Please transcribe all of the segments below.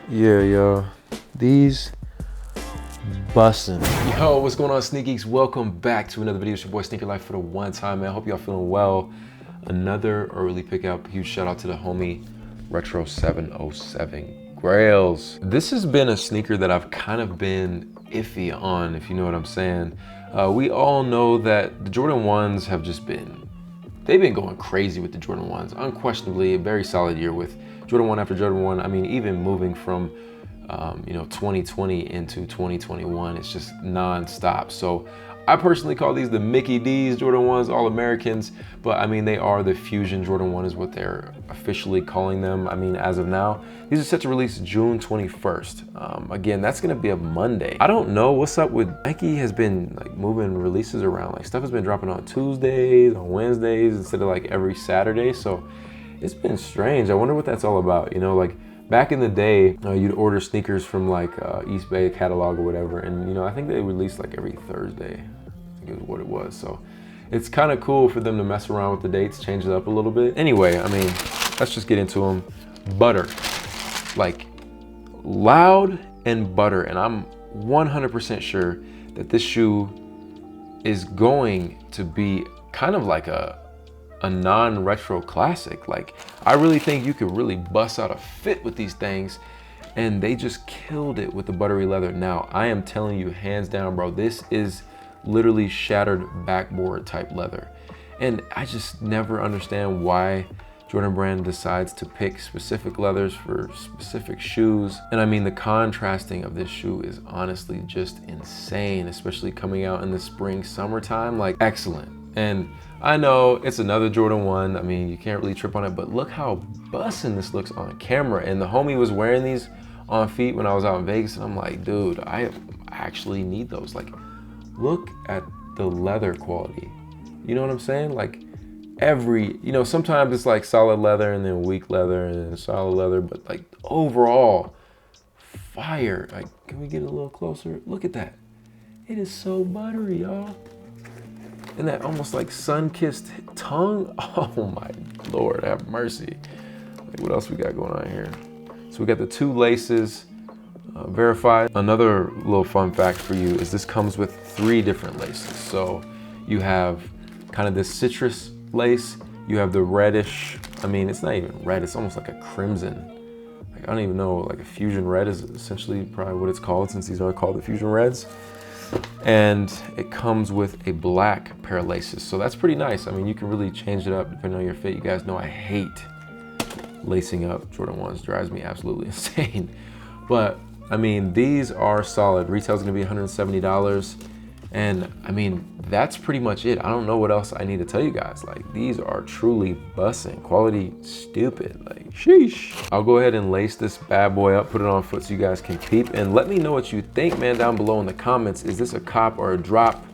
Yeah, yo, these bussin'. Yo, what's going on, Sneak Geeks? Welcome back to another video. It's your boy Sneaker Life for the one time, man. I hope y'all feeling well. Another early pickup. Huge shout out to the homie Retro 707 Grails. This has been a sneaker that I've kind of been iffy on, if you know what I'm saying. We all know that the Jordan 1s have just been, they've been going crazy with the Jordan 1s. Unquestionably, a very solid year with Jordan 1 after Jordan 1. I mean, even moving from 2020 into 2021, it's just non-stop. So I personally call these the Mickey D's Jordan 1s, All-Americans, but I mean, they are the Fusion Jordan 1 is what they're officially calling them. I mean, as of now, these are set to release June 21st. Again, that's gonna be a Monday. I don't know what's up with Nike has been like moving releases around. Like stuff has been dropping on Tuesdays, on Wednesdays, instead of like every Saturday. So it's been strange. I wonder what that's all about. You know, like back in the day, you'd order sneakers from like East Bay catalog or whatever. And you know, I think they released like every Thursday. I think is what it was. So it's kind of cool for them to mess around with the dates, change it up a little bit. Anyway, I mean, let's just get into them. Butter, like loud and butter. And I'm 100% sure that this shoe is going to be kind of like a non-retro classic. Like I really think you could really bust out a fit with these things, and they just killed it with the buttery leather. Now I am telling you, hands down, bro, this is literally shattered backboard type leather. And I just never understand why Jordan Brand decides to pick specific leathers for specific shoes. And I mean, the contrasting of this shoe is honestly just insane, especially coming out in the spring, summertime, like excellent. And I know it's another Jordan 1. I mean, you can't really trip on it, but look how bussin' this looks on camera. And the homie was wearing these on feet when I was out in Vegas, and I'm like, dude, I actually need those. Like, look at the leather quality. You know what I'm saying? Like you know, sometimes it's like solid leather and then weak leather and then solid leather, but like overall, fire. Like, can we get a little closer? Look at that. It is so buttery, y'all. And that almost like sun-kissed tongue. Oh my Lord, have mercy. Like, what else we got going on here? So we got the two laces, verified. Another little fun fact for you is this comes with 3 different laces. So you have kind of this citrus lace, you have the reddish, I mean, it's not even red, it's almost like a crimson. Like, I don't even know, like a fusion red is essentially probably what it's called, since these are called the fusion reds. And it comes with a black pair of laces. So that's pretty nice. I mean, you can really change it up depending on your fit. You guys know I hate lacing up Jordan 1s. Drives me absolutely insane. But I mean, these are solid. Retail's gonna be $170. And I mean, that's pretty much it. I don't know what else I need to tell you guys. Like, these are truly bussin'. Quality stupid, like sheesh. I'll go ahead and lace this bad boy up, put it on foot so you guys can peep, and let me know what you think, man, down below in the comments. Is this a cop or a drop?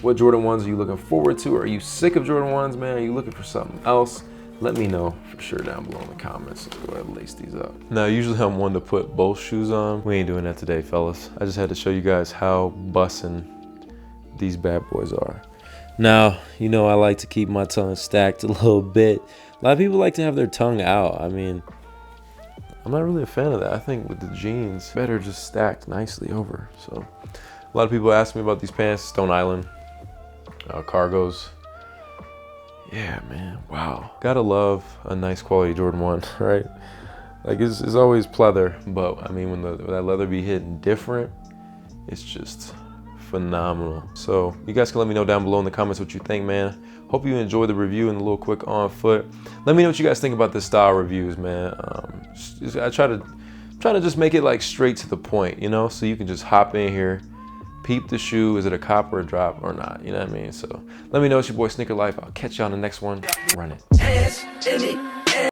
What Jordan 1s are you looking forward to? Are you sick of Jordan 1s, man? Are you looking for something else? Let me know for sure down below in the comments. Let's go ahead and lace these up. Now, usually I'm one to put both shoes on. We ain't doing that today, fellas. I just had to show you guys how bussin' these bad boys are. Now, you know I like to keep my tongue stacked a little bit. A lot of people like to have their tongue out. I mean, I'm not really a fan of that. I think with the jeans, better just stacked nicely over. So a lot of people ask me about these pants, Stone Island, cargos. Yeah, man, wow. Gotta love a nice quality Jordan 1, right? Like it's always pleather, but I mean, when that leather be hitting different, it's just phenomenal. So you guys can let me know down below in the comments what you think, man. Hope you enjoyed the review and a little quick on foot. Let me know what you guys think about this style reviews, man. I try to just make it like straight to the point, you know, so you can just hop in here, peep the shoe. Is it a cop or a drop or not? You know what I mean? So let me know. It's your boy Sneaker Life. I'll catch you on the next one. Run it.